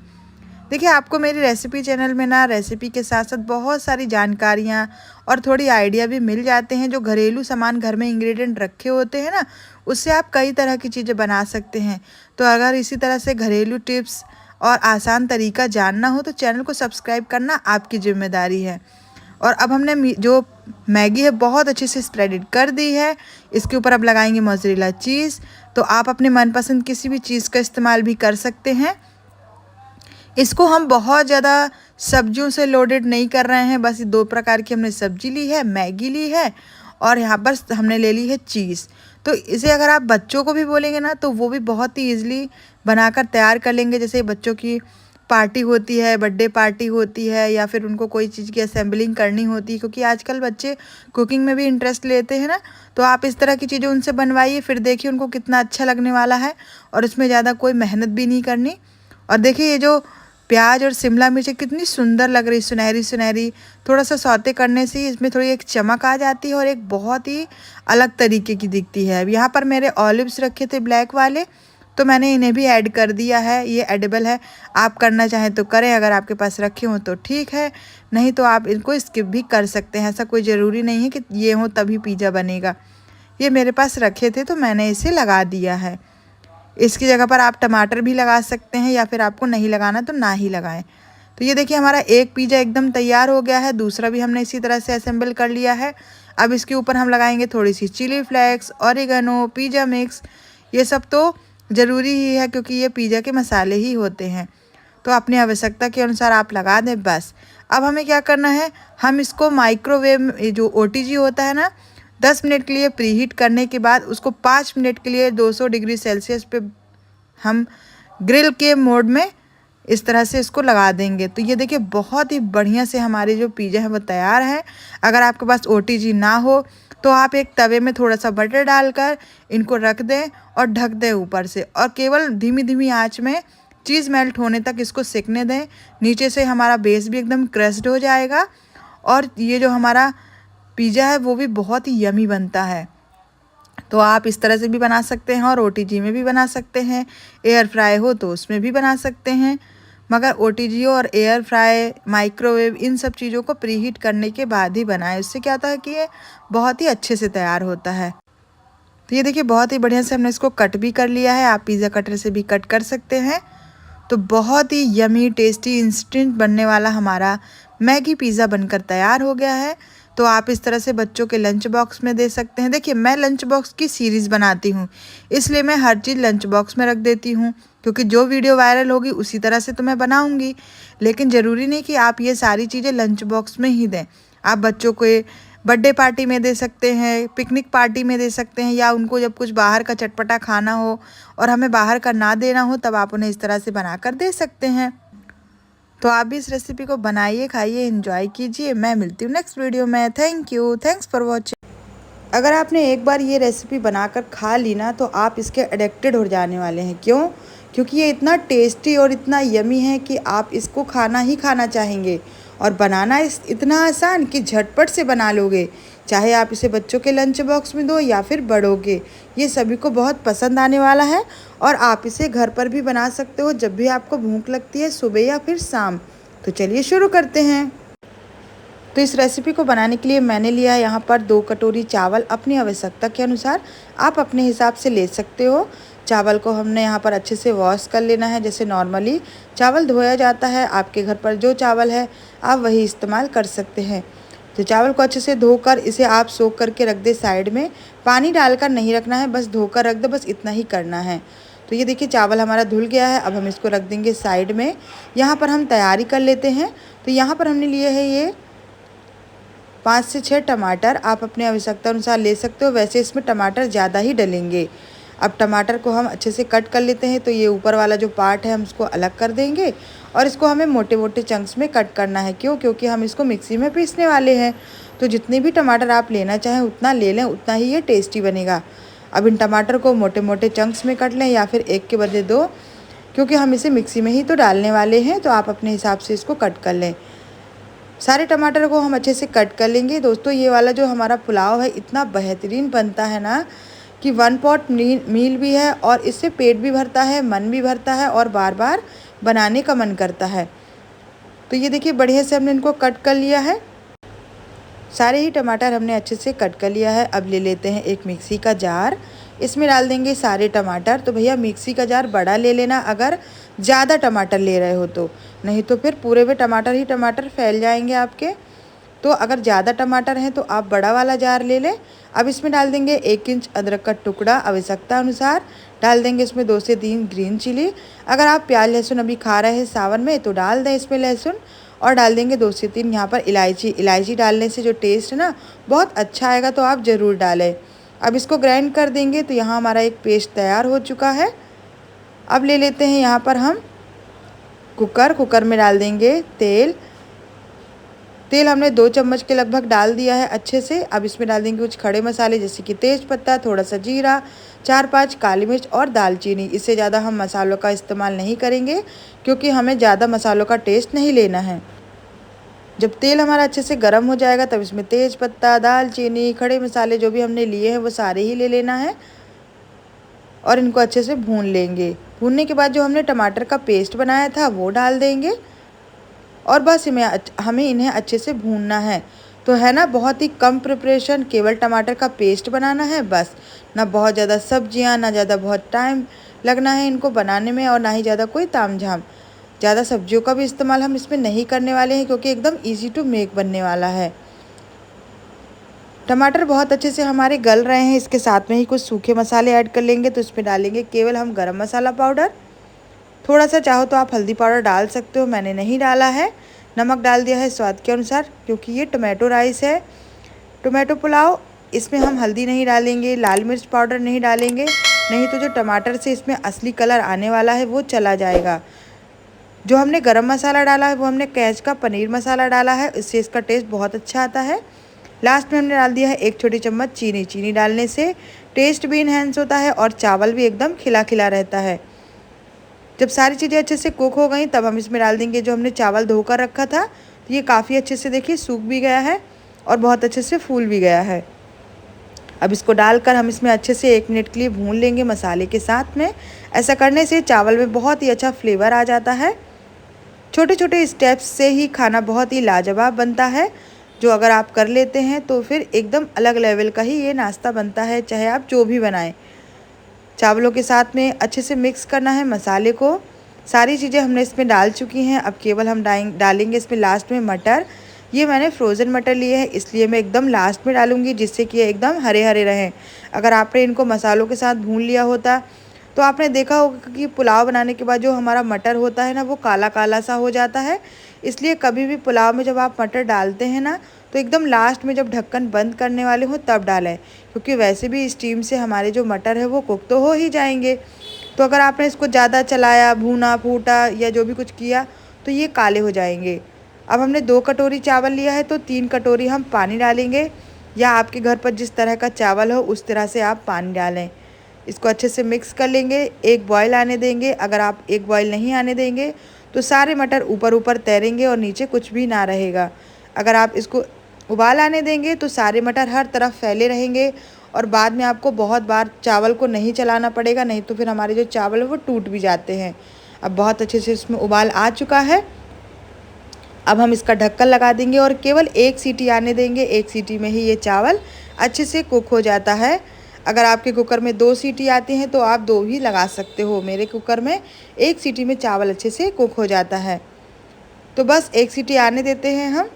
Speaker 1: देखिए, आपको मेरी रेसिपी चैनल में ना रेसिपी के साथ साथ बहुत सारी जानकारियाँ और थोड़ी आइडिया भी मिल जाते हैं। जो घरेलू सामान घर में इंग्रेडिएंट रखे होते हैं ना, उससे आप कई तरह की चीज़ें बना सकते हैं। तो अगर इसी तरह से घरेलू टिप्स और आसान तरीका जानना हो तो चैनल को सब्सक्राइब करना आपकी जिम्मेदारी है। और अब हमने जो मैगी है बहुत अच्छे से स्प्रेड कर दी है। इसके ऊपर अब लगाएंगे मोज़रेला चीज़। तो आप अपने मनपसंद किसी भी चीज़ का इस्तेमाल भी कर सकते हैं। इसको हम बहुत ज़्यादा सब्जियों से लोडेड नहीं कर रहे हैं, बस 2 प्रकार की हमने सब्जी ली है, मैगी ली है और यहाँ पर हमने ले ली है चीज़। तो इसे अगर आप बच्चों को भी बोलेंगे ना तो वो भी बहुत ही ईज़िली बनाकर तैयार कर लेंगे। जैसे बच्चों की पार्टी होती है, बर्थडे पार्टी होती है या फिर उनको कोई चीज़ की असेंबलिंग करनी होती है, क्योंकि आजकल बच्चे कुकिंग में भी इंटरेस्ट लेते हैं ना। तो आप इस तरह की चीज़ें उनसे बनवाइए, फिर देखिए उनको कितना अच्छा लगने वाला है और इसमें ज़्यादा कोई मेहनत भी नहीं करनी। और देखिए ये जो प्याज और शिमला मिर्च कितनी सुंदर लग रही, सुनहरी सुनहरी। थोड़ा सा सौते करने से इसमें थोड़ी एक चमक आ जाती है और एक बहुत ही अलग तरीके की दिखती है। अब यहाँ पर मेरे ऑलिव्स रखे थे ब्लैक वाले, तो मैंने इन्हें भी ऐड कर दिया है। ये एडिबल है, आप करना चाहें तो करें, अगर आपके पास रखे हों तो ठीक है, नहीं तो आप इनको स्किप भी कर सकते हैं। ऐसा कोई ज़रूरी नहीं है कि ये हो तभी पिज़्ज़ा बनेगा। ये मेरे पास रखे थे तो मैंने इसे लगा दिया है। इसकी जगह पर आप टमाटर भी लगा सकते हैं, या फिर आपको नहीं लगाना तो ना ही लगाएं। तो ये देखिए हमारा एक पिज़्ज़ा एकदम तैयार हो गया है, दूसरा भी हमने इसी तरह से असेंबल कर लिया है। अब इसके ऊपर हम लगाएंगे थोड़ी सी chilli flakes, oregano, pizza mix. ये सब तो ज़रूरी ही है क्योंकि ये पिज़्ज़ा के मसाले ही होते हैं। तो अपनी आवश्यकता के अनुसार आप लगा दें बस। अब हमें क्या करना है, हम इसको माइक्रोवेव जो ओटीजी होता है ना, 10 मिनट के लिए प्रीहीट करने के बाद उसको 5 मिनट के लिए 200 डिग्री सेल्सियस पे हम ग्रिल के मोड में इस तरह से इसको लगा देंगे। तो ये देखिए बहुत ही बढ़िया से हमारे जो पिज़्ज़ा है वो तैयार है। अगर आपके पास ओटीजी ना हो तो आप एक तवे में थोड़ा सा बटर डालकर इनको रख दें और ढक दें ऊपर से, और केवल धीमी धीमी आंच में चीज़ मेल्ट होने तक इसको सेकने दें। नीचे से हमारा बेस भी एकदम क्रस्ड हो जाएगा और ये जो हमारा पिज़्ज़ा है वो भी बहुत ही यमी बनता है। तो आप इस तरह से भी बना सकते हैं और ओटीजी में भी बना सकते हैं। एयर फ्राई हो तो उसमें भी बना सकते हैं, मगर ओटीजी और एयर फ्राई, माइक्रोवेव, इन सब चीज़ों को प्रीहीट करने के बाद ही बनाएं। इससे क्या होता है कि ये बहुत ही अच्छे से तैयार होता है। तो ये देखिए बहुत ही बढ़िया से हमने इसको कट भी कर लिया है। आप पिज़्ज़ा कटर से भी कट कर सकते हैं। तो बहुत ही यमी टेस्टी इंस्टेंट बनने वाला हमारा मैगी पिज़्ज़ा बनकर तैयार हो गया है। तो आप इस तरह से बच्चों के लंच बॉक्स में दे सकते हैं। देखिए मैं लंच बॉक्स की सीरीज़ बनाती हूँ, इसलिए मैं हर चीज़ लंच बॉक्स में रख देती हूँ, क्योंकि जो वीडियो वायरल होगी उसी तरह से तो मैं बनाऊँगी। लेकिन ज़रूरी नहीं कि आप ये सारी चीज़ें लंच बॉक्स में ही दें। आप बच्चों को बर्थडे पार्टी में दे सकते हैं, पिकनिक पार्टी में दे सकते हैं, या उनको जब कुछ बाहर का चटपटा खाना हो और हमें बाहर का ना देना हो तब आप उन्हें इस तरह से बनाकर दे सकते हैं। तो आप भी इस रेसिपी को बनाइए, खाइए, एंजॉय कीजिए। मैं मिलती हूँ नेक्स्ट वीडियो में। Thank you, thanks for watching. अगर आपने एक बार ये रेसिपी बनाकर खा ली ना तो आप इसके एडिक्टेड हो जाने वाले हैं। क्यों? क्योंकि ये इतना टेस्टी और इतना यमी है कि आप इसको खाना ही खाना चाहेंगे। और बनाना इतना आसान कि झटपट से बना लोगे। चाहे आप इसे बच्चों के लंच बॉक्स में दो या फिर बड़ों के, ये सभी को बहुत पसंद आने वाला है। और आप इसे घर पर भी बना सकते हो जब भी आपको भूख लगती है, सुबह या फिर शाम। तो चलिए शुरू करते हैं। तो इस रेसिपी को बनाने के लिए मैंने लिया है यहाँ पर 2 कटोरी चावल। अपनी आवश्यकता के अनुसार आप अपने हिसाब से ले सकते हो। चावल को हमने यहाँ पर अच्छे से वॉश कर लेना है, जैसे नॉर्मली चावल धोया जाता है। आपके घर पर जो चावल है आप वही इस्तेमाल कर सकते हैं। तो चावल को अच्छे से धोकर इसे आप सोख करके रख दे साइड में। पानी डालकर नहीं रखना है, बस धोकर रख दो, बस इतना ही करना है। तो ये देखिए चावल हमारा धुल गया है। अब हम इसको रख देंगे साइड में। यहाँ पर हम तैयारी कर लेते हैं। तो यहाँ पर हमने लिए है ये 5 से 6 टमाटर। आप अपने आवश्यकता अनुसार ले सकते हो, वैसे इसमें टमाटर ज़्यादा ही डलेंगे। अब टमाटर को हम अच्छे से कट कर लेते हैं। तो ये ऊपर वाला जो पार्ट है हम उसको अलग कर देंगे और इसको हमें मोटे मोटे चंक्स में कट करना है। क्यों? क्योंकि हम इसको मिक्सी में पीसने वाले हैं। तो जितने भी टमाटर आप लेना चाहें उतना ले लें, उतना ही ये टेस्टी बनेगा। अब इन टमाटर को मोटे मोटे चंक्स में कट लें, या फिर एक के बजाय 2, क्योंकि हम इसे मिक्सी में ही तो डालने वाले हैं। तो आप अपने हिसाब से इसको कट कर लें। सारे टमाटर को हम अच्छे से कट कर लेंगे। दोस्तों ये वाला जो हमारा पुलाव है इतना बेहतरीन बनता है ना कि 1 पॉट मील भी है, और इससे पेट भी भरता है, मन भी भरता है, और बार बार बनाने का मन करता है। तो ये देखिए बढ़िया से हमने इनको कट कर लिया है। सारे ही टमाटर हमने अच्छे से कट कर लिया है। अब ले लेते हैं एक मिक्सी का जार। इसमें डाल देंगे सारे टमाटर। तो भैया मिक्सी का जार बड़ा ले लेना अगर ज़्यादा टमाटर ले रहे हो तो, नहीं तो फिर पूरे में टमाटर ही टमाटर फैल जाएंगे आपके। तो अगर ज़्यादा टमाटर हैं तो आप बड़ा वाला जार ले लें। अब इसमें डाल देंगे 1 इंच अदरक का टुकड़ा आवश्यकता अनुसार। डाल देंगे इसमें 2 से 3 ग्रीन चिली। अगर आप प्याज लहसुन अभी खा रहे हैं सावन में तो डाल दें इसमें लहसुन। और डाल देंगे 2 से 3 यहाँ पर इलायची। इलायची डालने से जो टेस्ट है ना बहुत अच्छा आएगा, तो आप ज़रूर डालें। अब इसको ग्राइंड कर देंगे। तो यहाँ हमारा एक पेस्ट तैयार हो चुका है। अब ले लेते हैं यहाँ पर हम कुकर में डाल देंगे तेल। तेल हमने 2 चम्मच के लगभग डाल दिया है अच्छे से। अब इसमें डाल देंगे कुछ खड़े मसाले, जैसे कि तेज पत्ता, थोड़ा सा जीरा, 4-5 काली मिर्च और दालचीनी। इससे ज़्यादा हम मसालों का इस्तेमाल नहीं करेंगे, क्योंकि हमें ज़्यादा मसालों का टेस्ट नहीं लेना है। जब तेल हमारा अच्छे से गर्म हो जाएगा तब इसमें तेज पत्ता, दालचीनी, खड़े मसाले जो भी हमने लिए हैं वो सारे ही ले लेना है, और इनको अच्छे से भून लेंगे। भूनने के बाद जो हमने टमाटर का पेस्ट बनाया था वो डाल देंगे, और बस हमें इन्हें अच्छे से भूनना है। तो है ना, बहुत ही कम प्रिपरेशन, केवल टमाटर का पेस्ट बनाना है बस। ना बहुत ज़्यादा सब्जियां, ना ज़्यादा बहुत टाइम लगना है इनको बनाने में, और ना ही ज़्यादा कोई तामझाम। ज़्यादा सब्जियों का भी इस्तेमाल हम इसमें नहीं करने वाले हैं, क्योंकि एकदम ईजी टू मेक बनने वाला है। टमाटर बहुत अच्छे से हमारे गल रहे हैं। इसके साथ में ही कुछ सूखे मसाले ऐड कर लेंगे। तो इसमें डालेंगे केवल हम गरम मसाला पाउडर, थोड़ा सा चाहो तो आप हल्दी पाउडर डाल सकते हो, मैंने नहीं डाला है। नमक डाल दिया है स्वाद के अनुसार, क्योंकि ये टोमेटो राइस है, टोमेटो पुलाव। इसमें हम हल्दी नहीं डालेंगे, लाल मिर्च पाउडर नहीं डालेंगे, नहीं तो जो टमाटर से इसमें असली कलर आने वाला है वो चला जाएगा। जो हमने गरम मसाला डाला है वो हमने कैच का पनीर मसाला डाला है, इससे इसका टेस्ट बहुत अच्छा आता है। लास्ट में हमने डाल दिया है 1 छोटी चम्मच चीनी। चीनी डालने से टेस्ट भी इन्हेंस होता है और चावल भी एकदम खिला खिला रहता है। जब सारी चीज़ें अच्छे से कुक हो गई तब हम इसमें डाल देंगे जो हमने चावल धोकर रखा था। तो ये काफ़ी अच्छे से देखिए सूख भी गया है और बहुत अच्छे से फूल भी गया है। अब इसको डालकर हम इसमें अच्छे से 1 मिनट के लिए भून लेंगे मसाले के साथ में। ऐसा करने से चावल में बहुत ही अच्छा फ्लेवर आ जाता है। छोटे छोटे स्टेप्स से ही खाना बहुत ही लाजवाब बनता है, जो अगर आप कर लेते हैं तो फिर एकदम अलग लेवल का ही ये नाश्ता बनता है, चाहे आप जो भी बनाएं। चावलों के साथ में अच्छे से मिक्स करना है मसाले को। सारी चीज़ें हमने इसमें डाल चुकी हैं। अब केवल हम डालेंगे इसमें लास्ट में मटर। ये मैंने फ्रोज़न मटर लिए हैं, इसलिए मैं एकदम लास्ट में डालूँगी, जिससे कि ये एकदम हरे हरे रहें। अगर आपने इनको मसालों के साथ भून लिया होता तो आपने देखा होगा कि पुलाव बनाने के बाद जो हमारा मटर होता है ना, वो काला काला सा हो जाता है। इसलिए कभी भी पुलाव में जब आप मटर डालते हैं ना, तो एकदम लास्ट में जब ढक्कन बंद करने वाले हो तब डालें, क्योंकि वैसे भी स्टीम से हमारे जो मटर है वो कुक तो हो ही जाएंगे। तो अगर आपने इसको ज़्यादा चलाया, भूना फूटा या जो भी कुछ किया तो ये काले हो जाएंगे। अब हमने 2 कटोरी चावल लिया है तो 3 कटोरी हम पानी डालेंगे, या आपके घर पर जिस तरह का चावल हो उस तरह से आप पानी डालें। इसको अच्छे से मिक्स कर लेंगे, एक बॉयल आने देंगे। अगर आप एक बॉयल नहीं आने देंगे तो सारे मटर ऊपर ऊपर तैरेंगे और नीचे कुछ भी ना रहेगा। अगर आप इसको उबाल आने देंगे तो सारे मटर हर तरफ फैले रहेंगे और बाद में आपको बहुत बार चावल को नहीं चलाना पड़ेगा, नहीं तो फिर हमारे जो चावल है वो टूट भी जाते हैं। अब बहुत अच्छे से इसमें उबाल आ चुका है। अब हम इसका ढक्कन लगा देंगे और केवल 1 सीटी आने देंगे। 1 सीटी में ही ये चावल अच्छे से कुक हो जाता है। अगर आपके कुकर में 2 सीटी आती हैं तो आप 2 भी लगा सकते हो। मेरे कुकर में 1 सीटी में चावल अच्छे से कुक हो जाता है। तो बस 1 सीटी आने देते हैं हम।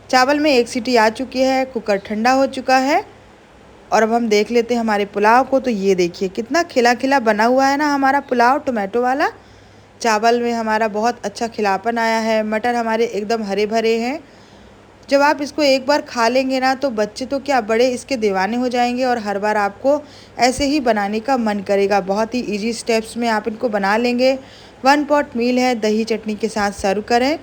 Speaker 1: चावल में 1 सीटी आ चुकी है, कुकर ठंडा हो चुका है। और अब हम देख लेते हैं हमारे पुलाव को। तो ये देखिए कितना खिला खिला बना हुआ है ना हमारा पुलाव टोमेटो वाला। चावल में हमारा बहुत अच्छा खिलापन आया है, मटर हमारे एकदम हरे भरे हैं। जब आप इसको एक बार खा लेंगे ना तो बच्चे तो क्या, बड़े इसके दीवाने हो जाएंगे और हर बार आपको ऐसे ही बनाने का मन करेगा। बहुत ही इजी स्टेप्स में आप इनको बना लेंगे। 1 पॉट मील है, दही चटनी के साथ सर्व करें।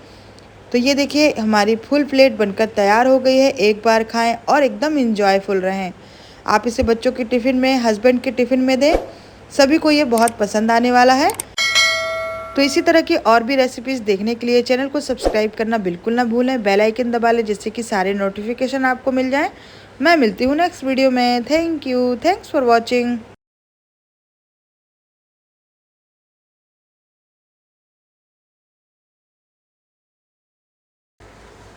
Speaker 1: तो ये देखिए हमारी फुल प्लेट बनकर तैयार हो गई है। एक बार खाएं और एकदम इंजॉयफुल रहें। आप इसे बच्चों के टिफ़िन में, हस्बैंड के टिफ़िन में दें, सभी को ये बहुत पसंद आने वाला है। तो इसी तरह की और भी रेसिपीज़ देखने के लिए चैनल को सब्सक्राइब करना बिल्कुल ना भूलें। बेल आइकन दबा लें जिससे कि सारे नोटिफिकेशन आपको मिल जाएं। मैं मिलती हूँ नेक्स्ट वीडियो में। Thank you, thanks for watching.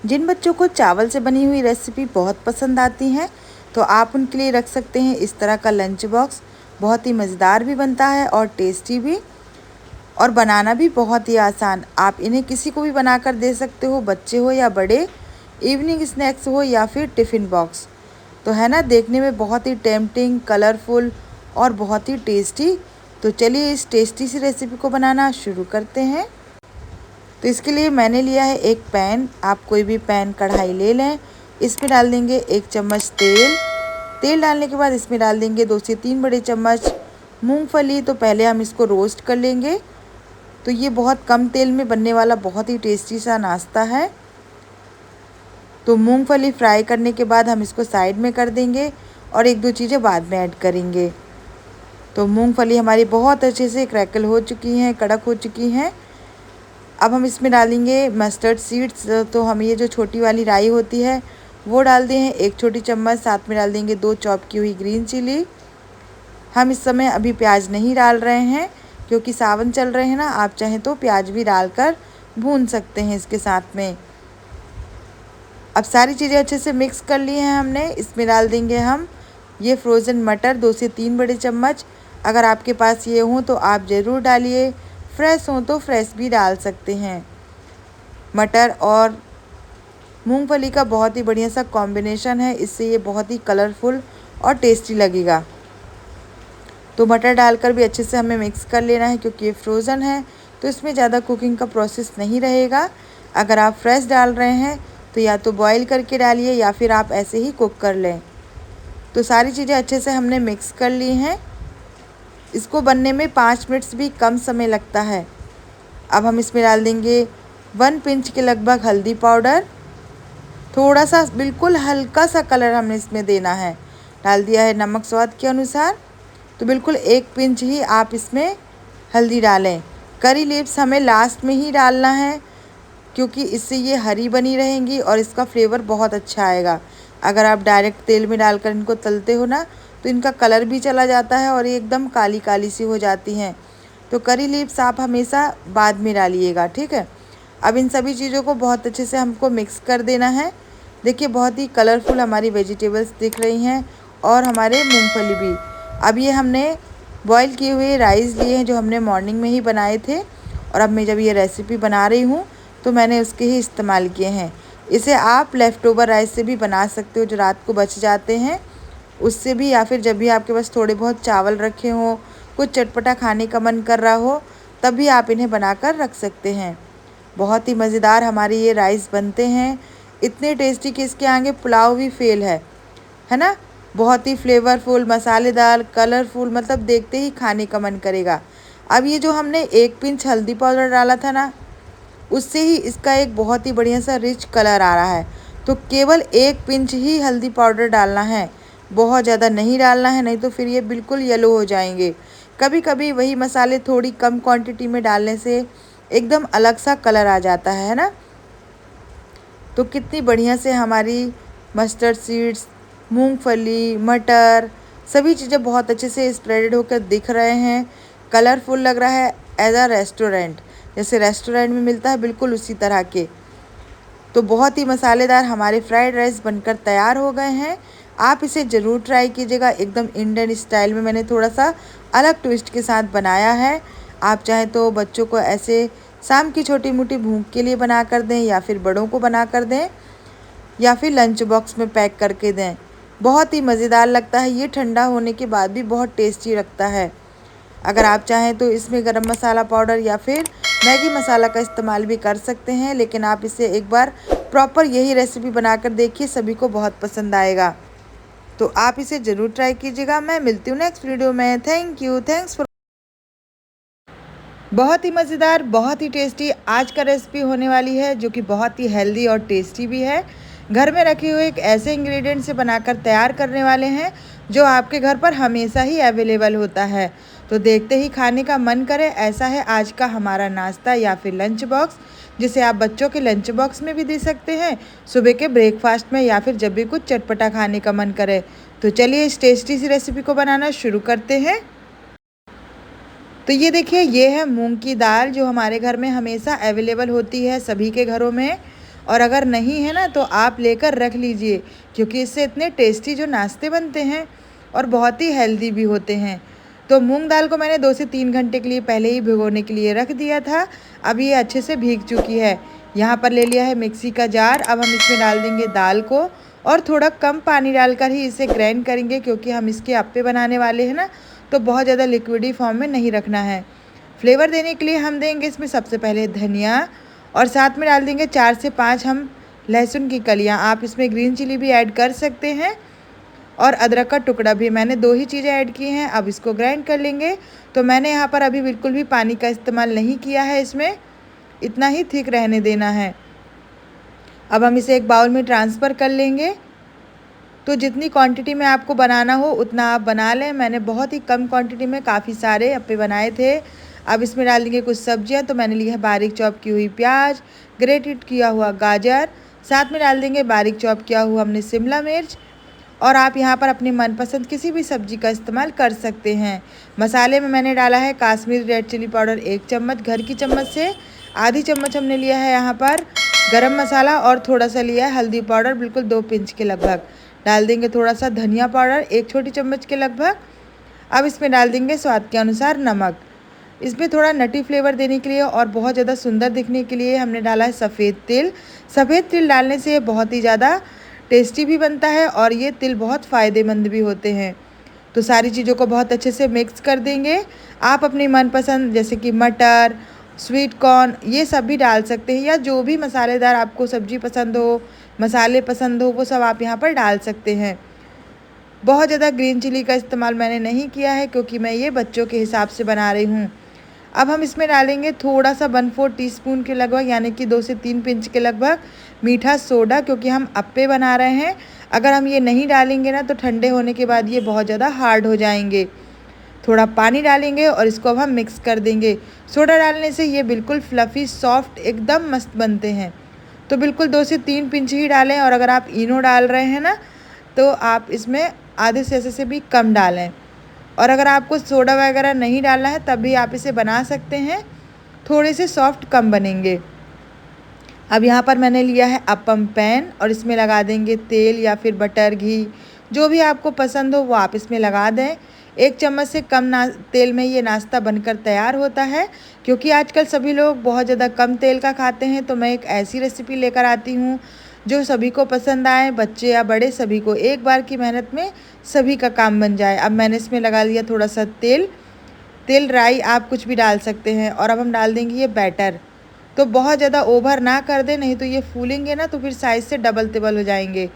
Speaker 1: जिन बच्चों को चावल से बनी हुई रेसिपी बहुत पसंद आती हैं तो आप उनके लिए रख सकते हैं इस तरह का लंच बॉक्स। बहुत ही मज़ेदार भी बनता है और टेस्टी भी, और बनाना भी बहुत ही आसान। आप इन्हें किसी को भी बनाकर दे सकते हो, बच्चे हो या बड़े, इवनिंग स्नैक्स हो या फिर टिफ़िन बॉक्स। तो है ना, देखने में बहुत ही टेम्पटिंग, कलरफुल और बहुत ही टेस्टी। तो चलिए इस टेस्टी सी रेसिपी को बनाना शुरू करते हैं। तो इसके लिए मैंने लिया है एक पैन। आप कोई भी पैन, कढ़ाई ले लें। इसमें डाल देंगे 1 चम्मच तेल। तेल डालने के बाद इसमें डाल देंगे 2 से 3 बड़े चम्मच मूंगफली। तो पहले हम इसको रोस्ट कर लेंगे। तो ये बहुत कम तेल में बनने वाला बहुत ही टेस्टी सा नाश्ता है। तो मूंगफली फ्राई करने के बाद हम इसको साइड में कर देंगे और 1-2 चीज़ें बाद में ऐड करेंगे। तो मूंगफली हमारी बहुत अच्छे से क्रैकल हो चुकी हैं, कड़क हो चुकी हैं। अब हम इसमें डालेंगे मस्टर्ड सीड्स। तो हम ये जो छोटी वाली राई होती है वो डाल दें 1 छोटी चम्मच। साथ में डाल देंगे 2 चॉप की हुई ग्रीन चिली। हम इस समय अभी प्याज नहीं डाल रहे हैं क्योंकि सावन चल रहे हैं ना। आप चाहें तो प्याज भी डालकर भून सकते हैं इसके साथ में। अब सारी चीज़ें अच्छे से मिक्स कर ली हैं हमने। इसमें डाल देंगे हम ये फ्रोज़न मटर 2 से 3 बड़े चम्मच। अगर आपके पास ये हों तो आप ज़रूर डालिए, फ्रेश हों तो फ्रेश भी डाल सकते हैं। मटर और मूंगफली का बहुत ही बढ़िया सा कॉम्बिनेशन है, इससे ये बहुत ही कलरफुल और टेस्टी लगेगा। तो मटर डालकर भी अच्छे से हमें मिक्स कर लेना है, क्योंकि ये फ्रोज़न है तो इसमें ज़्यादा कुकिंग का प्रोसेस नहीं रहेगा। अगर आप फ्रेश डाल रहे हैं तो या तो बॉईल करके डालिए या फिर आप ऐसे ही कुक कर लें। तो सारी चीज़ें अच्छे से हमने मिक्स कर ली हैं। इसको बनने में 5 मिनट्स भी कम समय लगता है। अब हम इसमें डाल देंगे 1 पिंच के लगभग हल्दी पाउडर। थोड़ा सा बिल्कुल हल्का सा कलर हमने इसमें देना है। डाल दिया है नमक स्वाद के अनुसार। तो बिल्कुल 1 पिंच ही आप इसमें हल्दी डालें। करी लीव्स हमें लास्ट में ही डालना है, क्योंकि इससे ये हरी बनी रहेंगी और इसका फ्लेवर बहुत अच्छा आएगा। अगर आप डायरेक्ट तेल में डालकर इनको तलते हो ना, तो इनका कलर भी चला जाता है और ये एकदम काली काली सी हो जाती हैं। तो करी लीव्स आप हमेशा बाद में डालिएगा, ठीक है। अब इन सभी चीज़ों को बहुत अच्छे से हमको मिक्स कर देना है। देखिए बहुत ही कलरफुल हमारी वेजिटेबल्स दिख रही हैं और हमारे मूंगफली भी। अब ये हमने बॉईल किए हुए राइस लिए हैं जो हमने मॉर्निंग में ही बनाए थे, और अब मैं जब ये रेसिपी बना रही हूँ तो मैंने उसके ही इस्तेमाल किए हैं। इसे आप लेफ़्ट ओवर राइस से भी बना सकते हो, जो रात को बच जाते हैं उससे भी, या फिर जब भी आपके पास थोड़े बहुत चावल रखे हों, कुछ चटपटा खाने का मन कर रहा हो, तब भी आप इन्हें बनाकर रख सकते हैं। बहुत ही मज़ेदार हमारे ये राइस बनते हैं, इतने टेस्टी कि इसके आगे पुलाव भी फेल है ना। बहुत ही फ्लेवरफुल, मसालेदार, कलरफुल, मतलब देखते ही खाने का मन करेगा। अब ये जो हमने 1 पिंच हल्दी पाउडर डाला था ना, उससे ही इसका एक बहुत ही बढ़िया सा रिच कलर आ रहा है। तो केवल 1 पिंच ही हल्दी पाउडर डालना है, बहुत ज़्यादा नहीं डालना है, नहीं तो फिर ये बिल्कुल येलो हो जाएंगे। कभी कभी वही मसाले थोड़ी कम क्वांटिटी में डालने से एकदम अलग सा कलर आ जाता है ना। तो कितनी बढ़िया से हमारी मस्टर्ड सीड्स, मूंगफली, मटर, सभी चीज़ें बहुत अच्छे से स्प्रेडेड होकर दिख रहे हैं। कलरफुल लग रहा है, एज अ रेस्टोरेंट, जैसे रेस्टोरेंट में मिलता है बिल्कुल उसी तरह के। तो बहुत ही मसालेदार हमारे फ्राइड राइस बनकर तैयार हो गए हैं। आप इसे ज़रूर ट्राई कीजिएगा, एकदम इंडियन स्टाइल में मैंने थोड़ा सा अलग ट्विस्ट के साथ बनाया है। आप चाहें तो बच्चों को ऐसे शाम की छोटी मोटी भूख के लिए बना कर दें, या फिर बड़ों को बना कर दें, या फिर लंच बॉक्स में पैक करके दें। बहुत ही मज़ेदार लगता है, ये ठंडा होने के बाद भी बहुत टेस्टी लगता है। अगर आप चाहें तो इसमें गरम मसाला पाउडर या फिर मैगी मसाला का इस्तेमाल भी कर सकते हैं, लेकिन आप इसे एक बार प्रॉपर यही रेसिपी बनाकर देखिए, सभी को बहुत पसंद आएगा। तो आप इसे ज़रूर ट्राई कीजिएगा। मैं मिलती हूँ नेक्स्ट वीडियो में। Thank you, thanks for. बहुत ही मज़ेदार, बहुत ही टेस्टी आज का रेसिपी होने वाली है, जो कि बहुत ही हेल्दी और टेस्टी भी है। घर में रखे हुए एक ऐसे इंग्रेडिएंट से बनाकर तैयार करने वाले हैं जो आपके घर पर हमेशा ही अवेलेबल होता है। तो देखते ही खाने का मन करे, ऐसा है आज का हमारा नाश्ता या फिर लंच बॉक्स, जिसे आप बच्चों के लंच बॉक्स में भी दे सकते हैं, सुबह के ब्रेकफास्ट में, या फिर जब भी कुछ चटपटा खाने का मन करे। तो चलिए इस टेस्टी सी रेसिपी को बनाना शुरू करते हैं। तो ये देखिए, ये है मूंग की दाल, जो हमारे घर में हमेशा अवेलेबल होती है सभी के घरों में। और अगर नहीं है ना, तो आप लेकर रख लीजिए, क्योंकि इससे इतने टेस्टी जो नाश्ते बनते हैं और बहुत ही हेल्दी भी होते हैं। तो मूंग दाल को मैंने 2 से 3 घंटे के लिए पहले ही भिगोने के लिए रख दिया था। अब ये अच्छे से भीग चुकी है। यहाँ पर ले लिया है मिक्सी का जार। अब हम इसमें डाल देंगे दाल को, और थोड़ा कम पानी डालकर ही इसे ग्राइंड करेंगे, क्योंकि हम इसके अप्पे बनाने वाले हैं ना, तो बहुत ज़्यादा लिक्विडी फॉर्म में नहीं रखना है। फ्लेवर देने के लिए हम देंगे इसमें सबसे पहले धनिया, और साथ में डाल देंगे 4 से 5 हम लहसुन की कलियां। आप इसमें ग्रीन चिली भी ऐड कर सकते हैं, और अदरक का टुकड़ा भी। मैंने 2 ही चीज़ें ऐड की हैं। अब इसको ग्राइंड कर लेंगे। तो मैंने यहाँ पर अभी बिल्कुल भी पानी का इस्तेमाल नहीं किया है, इसमें इतना ही थिक रहने देना है। अब हम इसे एक बाउल में ट्रांसफ़र कर लेंगे। तो जितनी क्वांटिटी में आपको बनाना हो उतना आप बना लें। मैंने बहुत ही कम क्वांटिटी में काफ़ी सारे अप्पे बनाए थे। अब इसमें डाल देंगे कुछ सब्जियां। तो मैंने ली है बारीक चॉप की हुई प्याज, ग्रेटेड किया हुआ गाजर, साथ में डाल देंगे बारीक चॉप किया हुआ हमने शिमला मिर्च, और आप यहाँ पर अपने मनपसंद किसी भी सब्जी का इस्तेमाल कर सकते हैं। मसाले में मैंने डाला है काश्मीरी रेड चिली पाउडर 1 चम्मच, घर की चम्मच से आधी चम्मच हमने लिया है यहाँ पर गरम मसाला और थोड़ा सा लिया है हल्दी पाउडर, बिल्कुल 2 पिंच के लगभग। डाल देंगे थोड़ा सा धनिया पाउडर 1 छोटी चम्मच के लगभग। अब इसमें डाल देंगे स्वाद के अनुसार नमक। इसमें थोड़ा नटी फ्लेवर देने के लिए और बहुत ज़्यादा सुंदर दिखने के लिए हमने डाला है सफ़ेद तिल। सफ़ेद तिल डालने से ये बहुत ही ज़्यादा टेस्टी भी बनता है और ये तिल बहुत फ़ायदेमंद भी होते हैं। तो सारी चीज़ों को बहुत अच्छे से मिक्स कर देंगे। आप अपनी मनपसंद जैसे कि मटर, स्वीट कॉर्न ये सब भी डाल सकते हैं, या जो भी मसालेदार आपको सब्ज़ी पसंद हो, मसाले पसंद हो, वो सब आप यहाँ पर डाल सकते हैं। बहुत ज़्यादा ग्रीन चिली का इस्तेमाल मैंने नहीं किया है क्योंकि मैं ये बच्चों के हिसाब से बना रही हूँ। अब हम इसमें डालेंगे थोड़ा सा 1/4 टीस्पून के लगभग, यानी कि 2 से 3 पिंच के लगभग मीठा सोडा, क्योंकि हम अप्पे बना रहे हैं। अगर हम ये नहीं डालेंगे ना तो ठंडे होने के बाद ये बहुत ज़्यादा हार्ड हो जाएंगे। थोड़ा पानी डालेंगे और इसको अब हम मिक्स कर देंगे। सोडा डालने से ये बिल्कुल फ्लफ़ी सॉफ्ट एकदम मस्त बनते हैं। तो बिल्कुल 2 से 3 पिंच ही डालें, और अगर आप इनो डाल रहे हैं ना तो आप इसमें आधे से भी कम डालें। और अगर आपको सोडा वगैरह नहीं डालना है तब भी आप इसे बना सकते हैं, थोड़े से सॉफ्ट कम बनेंगे। अब यहाँ पर मैंने लिया है अप्पम पैन और इसमें लगा देंगे तेल या फिर बटर, घी, जो भी आपको पसंद हो वो आप इसमें लगा दें। 1 चम्मच से कम तेल में ये नाश्ता बनकर तैयार होता है। क्योंकि आजकल सभी लोग बहुत ज़्यादा कम तेल का खाते हैं, तो मैं एक ऐसी रेसिपी लेकर आती हूँ जो सभी को पसंद आए, बच्चे या बड़े सभी को। एक बार की मेहनत में सभी का काम बन जाए। अब मैंने इसमें लगा लिया थोड़ा सा तेल राई आप कुछ भी डाल सकते हैं। और अब हम डाल देंगे ये बैटर। तो बहुत ज़्यादा ओवर ना कर दें, नहीं तो ये फूलेंगे ना तो फिर साइज़ से डबल तिबल हो जाएंगे।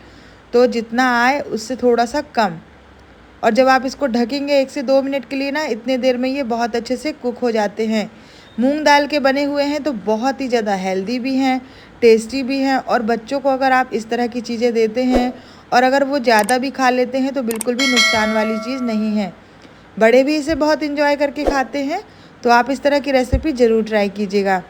Speaker 1: तो जितना आए उससे थोड़ा सा कम। और जब आप इसको ढकेंगे 1 से 2 मिनट के लिए ना, इतने देर में ये बहुत अच्छे से कुक हो जाते हैं। मूंग दाल के बने हुए हैं तो बहुत ही ज़्यादा हेल्दी भी हैं, टेस्टी भी हैं। और बच्चों को अगर आप इस तरह की चीज़ें देते हैं और अगर वो ज़्यादा भी खा लेते हैं तो बिल्कुल भी नुकसान वाली चीज़ नहीं है। बड़े भी इसे बहुत इंजॉय करके खाते हैं। तो आप इस तरह की रेसिपी ज़रूर ट्राई कीजिएगा।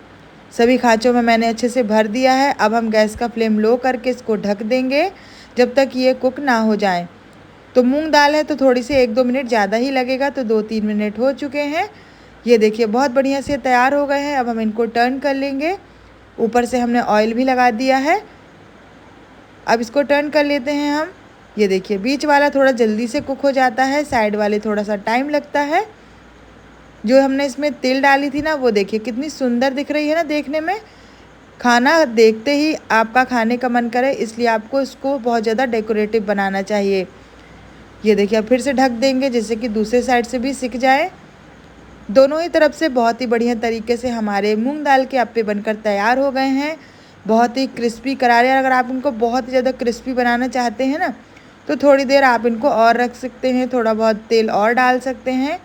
Speaker 1: सभी खाँचों में मैंने अच्छे से भर दिया है। अब हम गैस का फ्लेम लो करके इसको ढक देंगे जब तक ये कुक ना हो जाए। तो मूंग दाल है तो थोड़ी सी 1-2 मिनट ज़्यादा ही लगेगा। तो 2-3 मिनट हो चुके हैं। ये देखिए बहुत बढ़िया से तैयार हो गए हैं। अब हम इनको टर्न कर लेंगे। ऊपर से हमने ऑयल भी लगा दिया है। अब इसको टर्न कर लेते हैं हम। ये देखिए बीच वाला थोड़ा जल्दी से कुक हो जाता है, साइड वाले थोड़ा सा टाइम लगता है। जो हमने इसमें तिल डाली थी ना, वो देखिए कितनी सुंदर दिख रही है ना देखने में। खाना देखते ही आपका खाने का मन करे, इसलिए आपको इसको बहुत ज़्यादा डेकोरेटिव बनाना चाहिए। ये देखिए अब फिर से ढक देंगे जिससे कि दूसरे साइड से भी सिक जाए। दोनों ही तरफ से बहुत ही बढ़िया तरीके से हमारे मूंग दाल के अप्पे बनकर तैयार हो गए हैं। बहुत ही क्रिस्पी करारे। अगर आप इनको बहुत ही ज़्यादा क्रिस्पी बनाना चाहते हैं ना तो थोड़ी देर आप इनको और रख सकते हैं, थोड़ा बहुत तेल और डाल सकते हैं।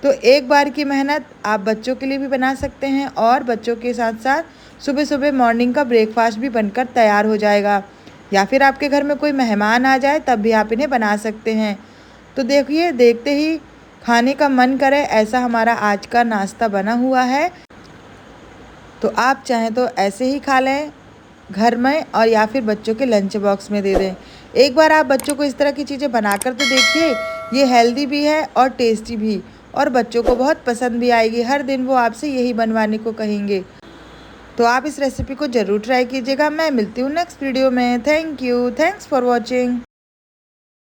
Speaker 1: तो एक बार की मेहनत आप बच्चों के लिए भी बना सकते हैं और बच्चों के साथ साथ सुबह सुबह मॉर्निंग का ब्रेकफास्ट भी बनकर तैयार हो जाएगा। या फिर आपके घर में कोई मेहमान आ जाए तब भी आप इन्हें बना सकते हैं। तो देखिए देखते ही खाने का मन करे, ऐसा हमारा आज का नाश्ता बना हुआ है। तो आप चाहें तो ऐसे ही खा लें घर में, और या फिर बच्चों के लंच बॉक्स में दे दें। एक बार आप बच्चों को इस तरह की चीज़ें बनाकर तो देखिए, ये हेल्दी भी है और टेस्टी भी, और बच्चों को बहुत पसंद भी आएगी। हर दिन वो आपसे यही बनवाने को कहेंगे। तो आप इस रेसिपी को ज़रूर ट्राई कीजिएगा। मैं मिलती हूँ नेक्स्ट वीडियो में। Thank you, thanks for watching.